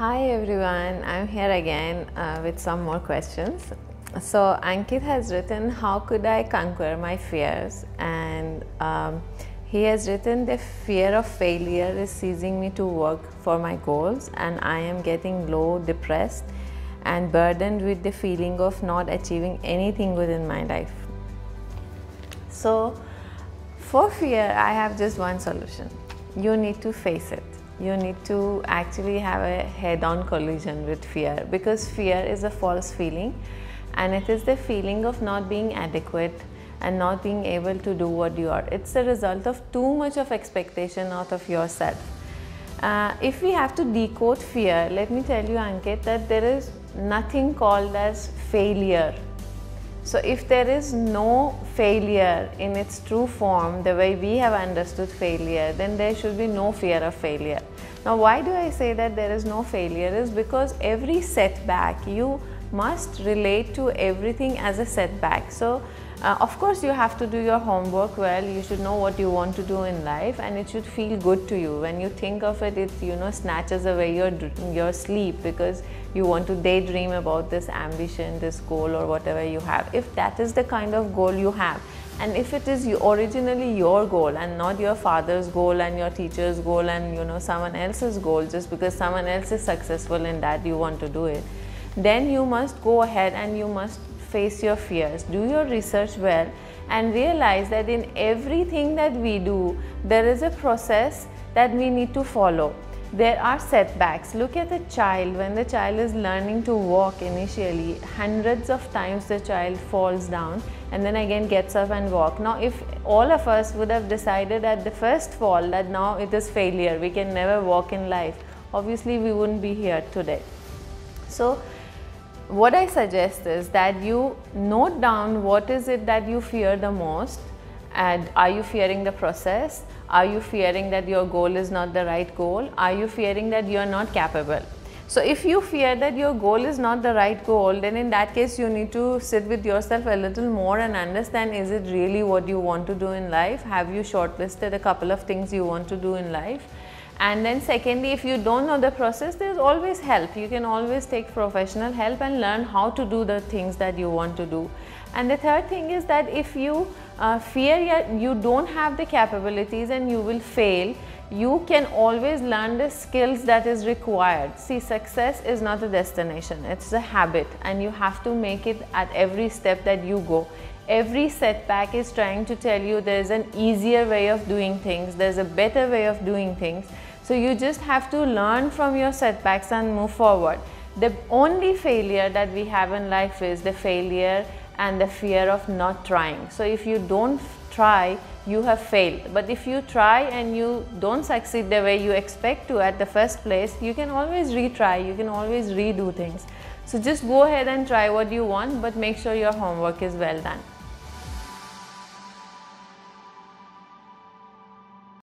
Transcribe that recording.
Hi everyone, I'm here again with some more questions. So Ankit has written, how could I conquer my fears? And he has written, the fear of failure is seizing me to work for my goals, and I am getting low, depressed and burdened with the feeling of not achieving anything within my life. So for fear, I have just one solution. You need to face it. You need to actually have a head-on collision with fear, because fear is a false feeling, and it is the feeling of not being adequate and not being able to do what you are. It's the result of too much of expectation out of yourself. If we have to decode fear, let me tell you, Ankit, that there is nothing called as failure. So if there is no failure in its true form, the way we have understood failure, then there should be no fear of failure. Now, why do I say that there is no failure? Is because every setback, you must relate to everything as a setback. So of course you have to do your homework well. You should know what you want to do in life, and it should feel good to you. When you think of it, it snatches away your sleep, because you want to daydream about this ambition, this goal, or whatever you have. If that is the kind of goal you have, and if it is originally your goal and not your father's goal and your teacher's goal and someone else's goal, just because someone else is successful in that you want to do it, then you must go ahead and you must face your fears. Do your research well and realize that in everything that we do, there is a process that we need to follow. There are setbacks. Look at a child. When the child is learning to walk initially, hundreds of times the child falls down and then again gets up and walks. Now, if all of us would have decided at the first fall that now it is failure, we can never walk in life, obviously we wouldn't be here today. So what I suggest is that you note down what is it that you fear the most. And are you fearing the process? Are you fearing that your goal is not the right goal? Are you fearing that you are not capable? So if you fear that your goal is not the right goal, then in that case you need to sit with yourself a little more and understand, is it really what you want to do in life? Have you shortlisted a couple of things you want to do in life? And then secondly, if you don't know the process, there is always help. You can always take professional help and learn how to do the things that you want to do. And the third thing is that if you fear you don't have the capabilities and you will fail, you can always learn the skills that is required. See, success is not a destination, it's a habit, and you have to make it at every step that you go. Every setback is trying to tell you there is an easier way of doing things, there is a better way of doing things. So you just have to learn from your setbacks and move forward. The only failure that we have in life is the failure and the fear of not trying. So if you don't try, you have failed. But if you try and you don't succeed the way you expect to at the first place, you can always retry, you can always redo things. So just go ahead and try what you want, but make sure your homework is well done.